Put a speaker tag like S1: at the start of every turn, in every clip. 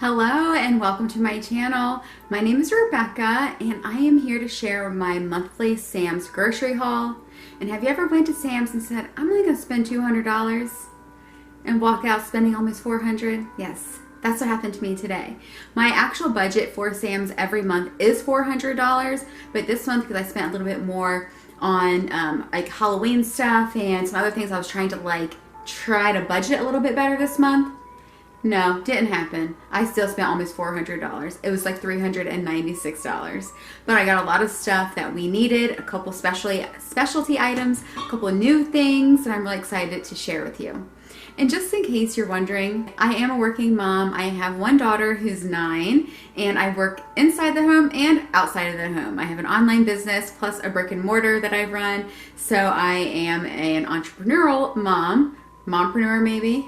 S1: Hello and welcome to my channel. My name is Rebecca and I am here to share my monthly Sam's grocery haul. And have you ever went to Sam's and said, I'm only going to spend $200 and walk out spending almost $400? Yes, that's what happened to me today. My actual budget for Sam's every month is $400, but this month, because I spent a little bit more on like Halloween stuff and some other things, I was trying to try to budget a little bit better this month. No, didn't happen. I still spent almost $400. It was like $396. But I got a lot of stuff that we needed, a couple specialty items, a couple of new things that I'm really excited to share with you. And just in case you're wondering, I am a working mom. I have one daughter who's 9, and I work inside the home and outside of the home. I have an online business plus a brick and mortar that I run. So I am an entrepreneurial mom, mompreneur maybe.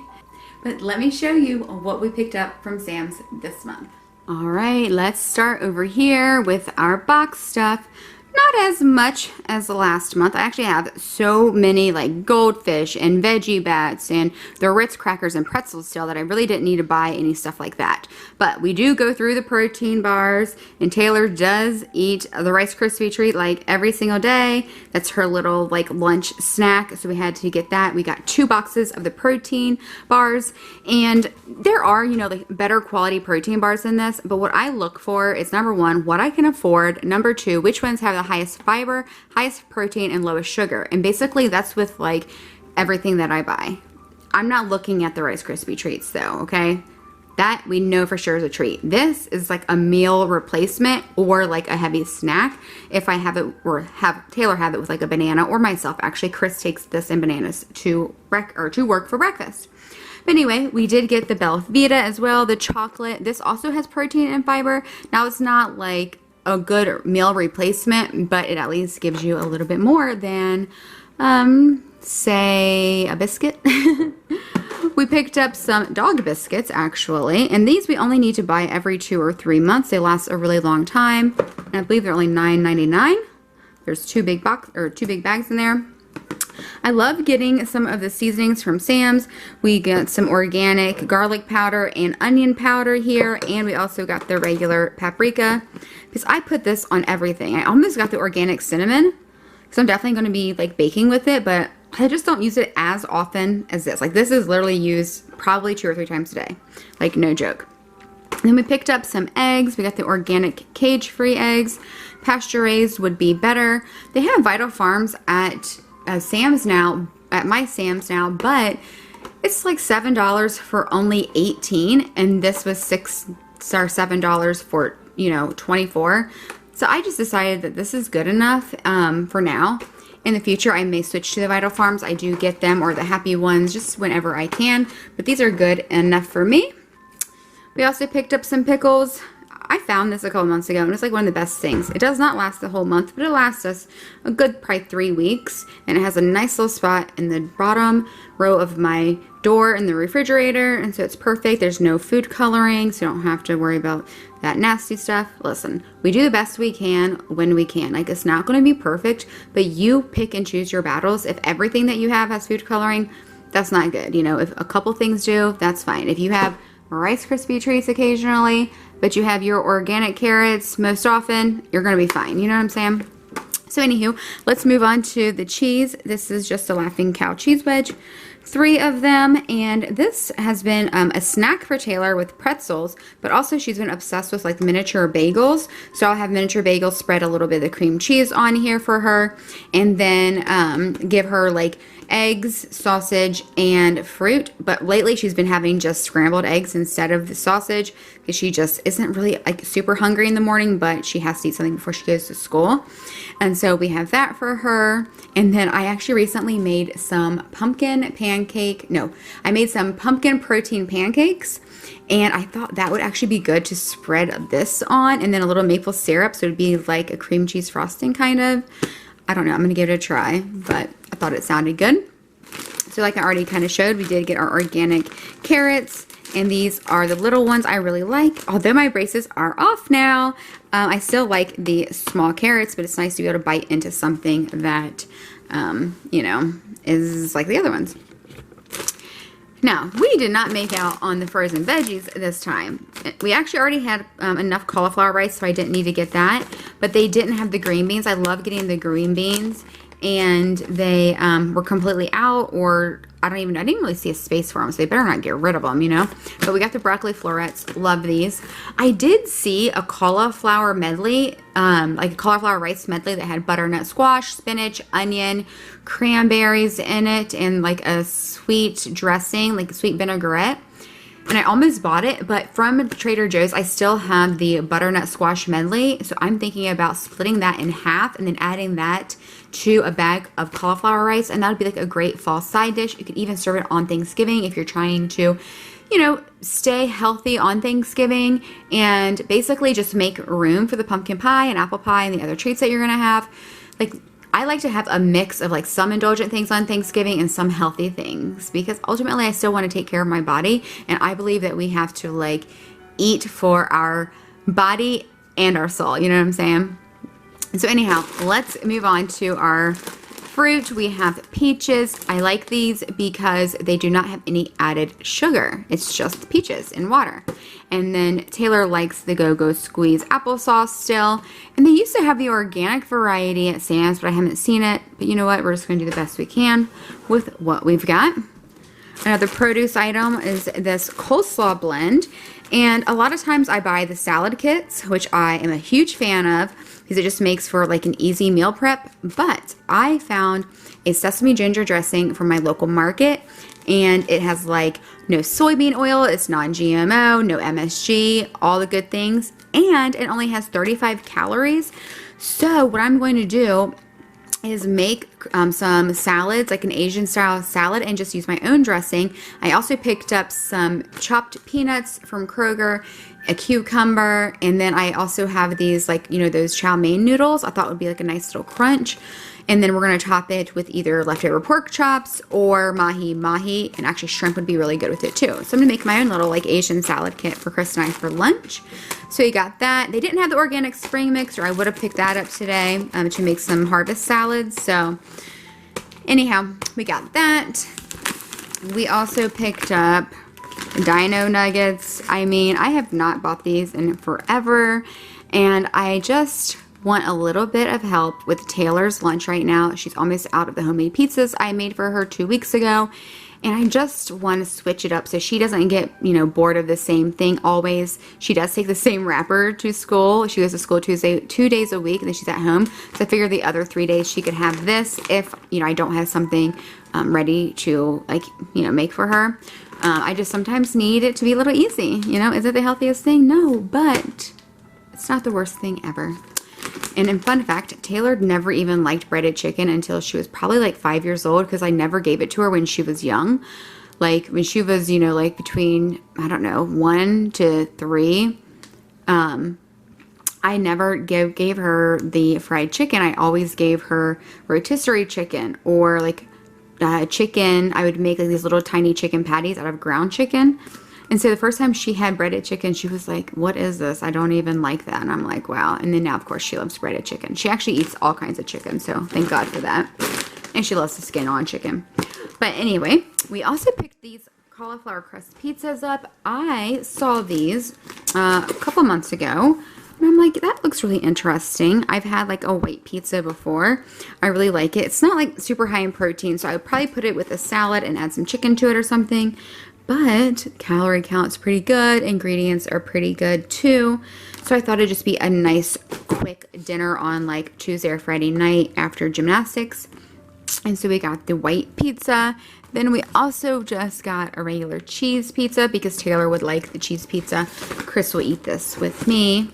S1: But let me show you what we picked up from Sam's this month. All right, let's start over here with our box stuff. Not as much as the last month. I actually have so many like goldfish and veggie bats and the Ritz crackers and pretzels still that I really didn't need to buy any stuff like that. But we do go through the protein bars, and Taylor does eat the Rice Krispie treat like every single day. That's her little like lunch snack, so we had to get that. We got 2 boxes of the protein bars, and there are, you know, like better quality protein bars than this, but what I look for is number 1, what I can afford, number 2, which ones have the highest fiber, highest protein, and lowest sugar. And basically that's with like everything that I buy. I'm not looking at the Rice Krispie treats though, okay? That we know for sure is a treat. This is like a meal replacement or like a heavy snack if I have it, or have Taylor have it with like a banana, or myself. Actually, Chris takes this and bananas to work for breakfast. But anyway, we did get the Bella Vita as well, the chocolate. This also has protein and fiber. Now it's not like a good meal replacement, but it at least gives you a little bit more than, say, a biscuit. We picked up some dog biscuits, actually, and these we only need to buy every 2 or 3 months. They last a really long time, and I believe they're only $9.99. There's 2 big bags in there. I love getting some of the seasonings from Sam's. We got some organic garlic powder and onion powder here, and we also got the regular paprika, because I put this on everything. I almost got the organic cinnamon, because I'm definitely going to be like baking with it, but I just don't use it as often as this. Like this is literally used probably 2 or 3 times a day, like no joke. Then we picked up some eggs. We got the organic cage-free eggs. Pasture raised would be better. They have Vital Farms at Sam's now, at my Sam's now, but it's like $7 for only 18, and this was $7 for, you know, 24. So I just decided that this is good enough for now. In the future, I may switch to the Vital Farms. I do get them, or the Happy Ones, just whenever I can, but these are good enough for me. We also picked up some pickles. I found this a couple months ago, and it's like one of the best things. It does not last the whole month, but it lasts us a good probably 3 weeks, and it has a nice little spot in the bottom row of my door in the refrigerator, and so it's perfect. There's no food coloring, so you don't have to worry about that nasty stuff. Listen, we do the best we can when we can. Like, it's not going to be perfect, but you pick and choose your battles. If everything that you have has food coloring, that's not good. You know, if a couple things do, that's fine. If you have Rice Krispie treats occasionally, but you have your organic carrots most often, you're going to be fine. You know what I'm saying? So anywho, let's move on to the cheese. This is just a Laughing Cow cheese wedge. 3 of them, and this has been a snack for Taylor with pretzels, but also she's been obsessed with like miniature bagels. So I'll have miniature bagels, spread a little bit of the cream cheese on here for her, and then give her like eggs, sausage, and fruit. But lately she's been having just scrambled eggs instead of the sausage, because she just isn't really like super hungry in the morning, but she has to eat something before she goes to school. And so we have that for her. And then I actually recently made some I made some pumpkin protein pancakes, and I thought that would actually be good to spread this on, and then a little maple syrup, so it'd be like a cream cheese frosting kind of. I don't know, I'm gonna give it a try, but I thought it sounded good. So like I already kind of showed, we did get our organic carrots, and these are the little ones I really like. Although my braces are off now, I still like the small carrots, but it's nice to be able to bite into something that, you know, is like the other ones. Now, we did not make out on the frozen veggies this time. We actually already had enough cauliflower rice, so I didn't need to get that. But they didn't have the green beans. I love getting the green beans. And they were completely out, or I didn't really see a space for them, so they better not get rid of them, you know. But we got the broccoli florets. Love these. I did see a cauliflower medley, like a cauliflower rice medley that had butternut squash, spinach, onion, cranberries in it, and like a sweet dressing, like a sweet vinaigrette. And I almost bought it, but from Trader Joe's, I still have the butternut squash medley. So I'm thinking about splitting that in half and then adding that to a bag of cauliflower rice. And that would be like a great fall side dish. You could even serve it on Thanksgiving if you're trying to, you know, stay healthy on Thanksgiving and basically just make room for the pumpkin pie and apple pie and the other treats that you're going to have. Like, I like to have a mix of like some indulgent things on Thanksgiving and some healthy things, because ultimately I still want to take care of my body, and I believe that we have to like eat for our body and our soul, you know what I'm saying? So anyhow, let's move on to our fruit. We have peaches. I like these because they do not have any added sugar. It's just peaches and water. And then Taylor likes the Go-Go Squeeze applesauce still. And they used to have the organic variety at Sam's, but I haven't seen it. But you know what? We're just going to do the best we can with what we've got. Another produce item is this coleslaw blend. And a lot of times I buy the salad kits, which I am a huge fan of because it just makes for like an easy meal prep. But I found a sesame ginger dressing from my local market, and it has like no soybean oil, it's non-GMO, no MSG, all the good things, and it only has 35 calories. So what I'm going to do is make some salads, like an Asian style salad, and just use my own dressing. I also picked up some chopped peanuts from Kroger, a cucumber, and then I also have these, like, you know, those chow mein noodles. I thought would be like a nice little crunch. And then we're going to top it with either leftover pork chops or mahi, and actually shrimp would be really good with it too. So I'm going to make my own little like Asian salad kit for Chris and I for lunch. So you got that. They didn't have the organic spring mix, or I would have picked that up today to make some harvest salads. So anyhow, we got that. We also picked up dino nuggets. I mean, I have not bought these in forever, and I just want a little bit of help with Taylor's lunch right now. She's almost out of the homemade pizzas I made for her 2 weeks ago, and I just want to switch it up so she doesn't get, you know, bored of the same thing always. She does take the same wrapper to school. She goes to school 2 days a week, and then she's at home. So I figured the other 3 days she could have this if, you know, I don't have something ready to, like, you know, make for her. I just sometimes need it to be a little easy. You know, is it the healthiest thing? No, but it's not the worst thing ever. And in fun fact, Taylor never even liked breaded chicken until she was probably like 5 years old, because I never gave it to her when she was young. Like when she was, you know, like between, I don't know, 1 to 3, I never gave her the fried chicken. I always gave her rotisserie chicken, or like chicken. I would make like these little tiny chicken patties out of ground chicken. And so the first time she had breaded chicken, she was like, what is this? I don't even like that. And I'm like, wow. And then now, of course, she loves breaded chicken. She actually eats all kinds of chicken, so thank God for that. And she loves the skin on chicken. But anyway, we also picked these cauliflower crust pizzas up. I saw these a couple months ago, and I'm like, that looks really interesting. I've had like a white pizza before. I really like it. It's not like super high in protein, so I would probably put it with a salad and add some chicken to it or something. But calorie count's pretty good. Ingredients are pretty good too. So I thought it'd just be a nice quick dinner on like Tuesday or Friday night after gymnastics. And so we got the white pizza. Then we also just got a regular cheese pizza because Taylor would like the cheese pizza. Chris will eat this with me.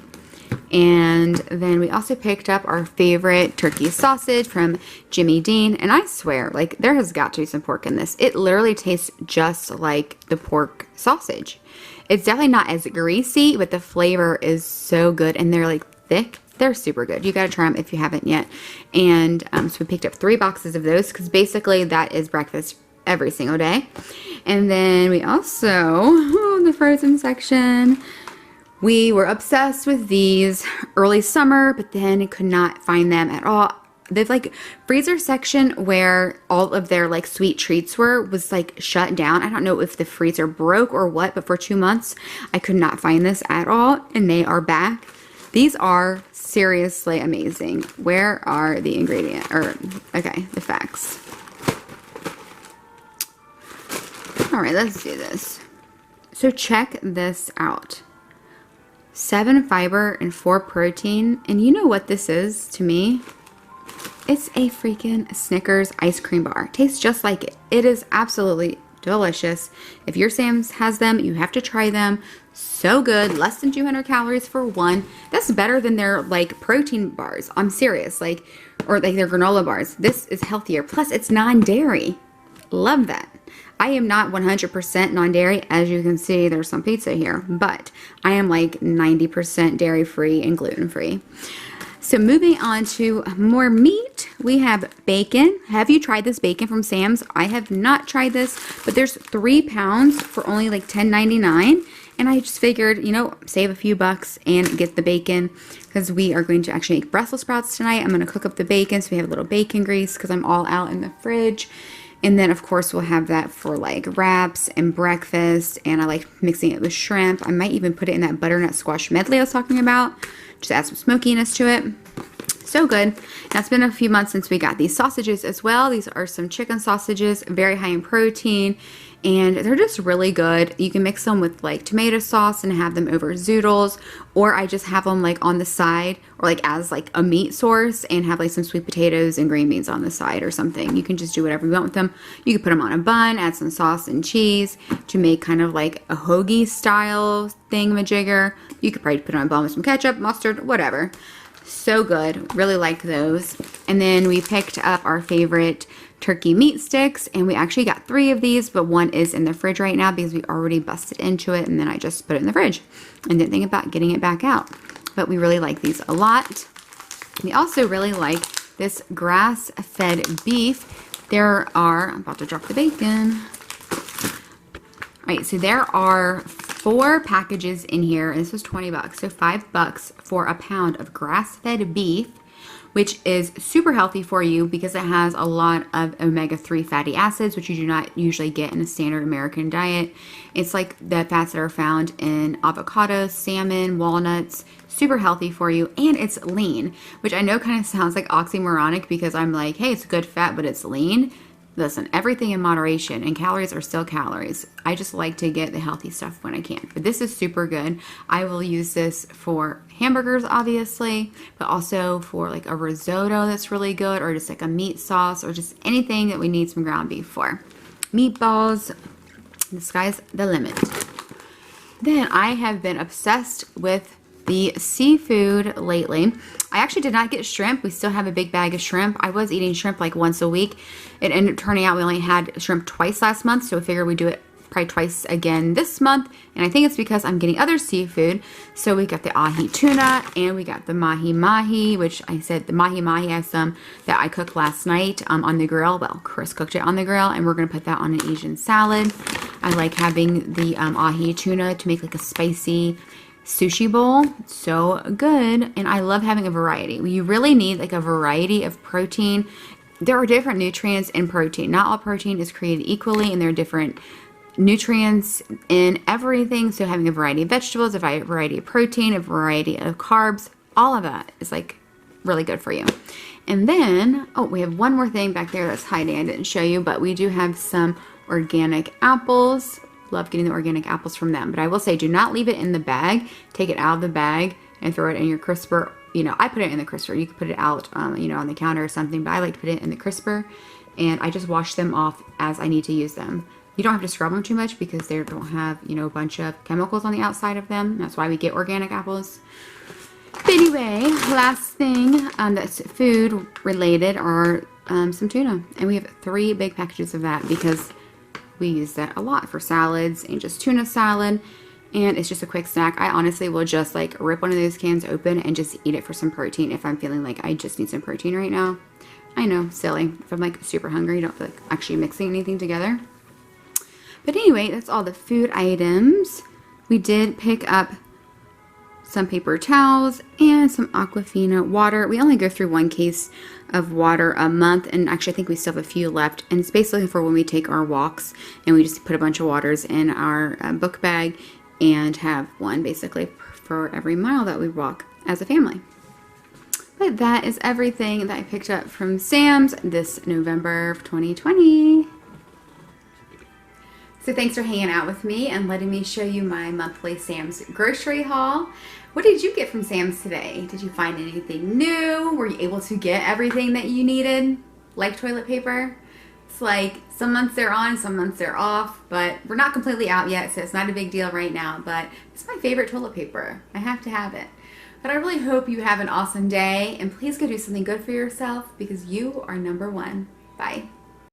S1: And then we also picked up our favorite turkey sausage from Jimmy Dean. And I swear, like, there has got to be some pork in this. It literally tastes just like the pork sausage. It's definitely not as greasy, but the flavor is so good. And they're like thick. They're super good. You got to try them if you haven't yet. And so we picked up 3 boxes of those because basically that is breakfast every single day. And then we also, the frozen section. We were obsessed with these early summer, but then could not find them at all. they've like freezer section where all of their like sweet treats was like shut down. I don't know if the freezer broke or what, but for 2 months I could not find this at all, and they are back. These are seriously amazing. Where are the the facts. All right, let's do this. So check this out. 7 fiber and 4 protein. And you know what this is to me? It's a freaking Snickers ice cream bar. Tastes just like it. It is absolutely delicious. If your Sam's has them, you have to try them. So good. Less than 200 calories for one. That's better than their like protein bars. I'm serious. Or like their granola bars. This is healthier. Plus it's non-dairy. Love that. I am not 100% non-dairy. As you can see, there's some pizza here, but I am like 90% dairy-free and gluten-free. So moving on to more meat, we have bacon. Have you tried this bacon from Sam's? I have not tried this, but there's 3 pounds for only like $10.99. And I just figured, you know, save a few bucks and get the bacon because we are going to actually make Brussels sprouts tonight. I'm going to cook up the bacon so we have a little bacon grease because I'm all out in the fridge. And then, of course, we'll have that for, like, wraps and breakfast. And I like mixing it with shrimp. I might even put it in that butternut squash medley I was talking about. Just add some smokiness to it. So good. Now, it's been a few months since we got these sausages as well. These are some chicken sausages, very high in protein. And they're just really good. You can mix them with like tomato sauce and have them over zoodles, or I just have them like on the side or like as like a meat source and have like some sweet potatoes and green beans on the side or something. You can just do whatever you want with them. You can put them on a bun, add some sauce and cheese to make kind of like a hoagie style thingamajigger. You could probably put it on a bun with some ketchup, mustard, whatever. So good. Really like those. And then we picked up our favorite turkey meat sticks, and we actually got 3 of these, but one is in the fridge right now because we already busted into it, and then I just put it in the fridge and didn't think about getting it back out. But we really like these a lot. We also really like this grass-fed beef. There are, I'm about to drop the bacon. All right, so there are 4 packages in here, and this was 20 bucks, so $5 for a pound of grass-fed beef, which is super healthy for you because it has a lot of omega-3 fatty acids, which you do not usually get in a standard American diet. It's like the fats that are found in avocados, salmon, walnuts. Super healthy for you, and it's lean, which I know kind of sounds like oxymoronic because I'm like, hey, it's good fat, but it's lean. Listen, everything in moderation, and calories are still calories. I just like to get the healthy stuff when I can. But this is super good. I will use this for hamburgers, obviously, but also for like a risotto that's really good, or just like a meat sauce, or just anything that we need some ground beef for. Meatballs, the sky's the limit. Then I have been obsessed with the seafood lately. I actually did not get shrimp. We still have a big bag of shrimp. I was eating shrimp like once a week. It ended up turning out we only had shrimp twice last month, so I figured we'd do it probably twice again this month. And I think it's because I'm getting other seafood. So we got the ahi tuna and we got the mahi mahi, which I said the mahi mahi has some that I cooked last night on the grill. Well, Chris cooked it on the grill, and we're going to put that on an Asian salad. I like having the ahi tuna to make like a spicy sushi bowl. So good. And I love having a variety. You really need like a variety of protein. There are different nutrients in protein. Not all protein is created equally, and there are different nutrients in everything. So having a variety of vegetables, a variety of protein, a variety of carbs, all of that is like really good for you. And then, oh, we have one more thing back there that's hiding. I didn't show you, but we do have some organic apples. Love getting the organic apples from them. But I will say, do not leave it in the bag. Take it out of the bag and throw it in your crisper. You know, I put it in the crisper. You can put it out, you know, on the counter or something. But I like to put it in the crisper. And I just wash them off as I need to use them. You don't have to scrub them too much because they don't have, you know, a bunch of chemicals on the outside of them. That's why we get organic apples. But anyway, last thing that's food related are some tuna. And we have 3 big packages of that because we use that a lot for salads and just tuna salad, and it's just a quick snack. I honestly will just like rip one of those cans open and just eat it for some protein if I'm feeling like I just need some protein right now. I know, silly. If I'm like super hungry, you don't feel like actually mixing anything together. But anyway, that's all the food items. We did pick up some paper towels, and some Aquafina water. We only go through 1 case of water a month, and actually I think we still have a few left, and it's basically for when we take our walks and we just put a bunch of waters in our book bag and have one basically for every mile that we walk as a family. But that is everything that I picked up from Sam's this November of 2020. So thanks for hanging out with me and letting me show you my monthly Sam's grocery haul. What did you get from Sam's today? Did you find anything new? Were you able to get everything that you needed? Like toilet paper? It's like some months they're on, some months they're off, but we're not completely out yet, so it's not a big deal right now, but it's my favorite toilet paper. I have to have it. But I really hope you have an awesome day, and please go do something good for yourself because you are number one. Bye.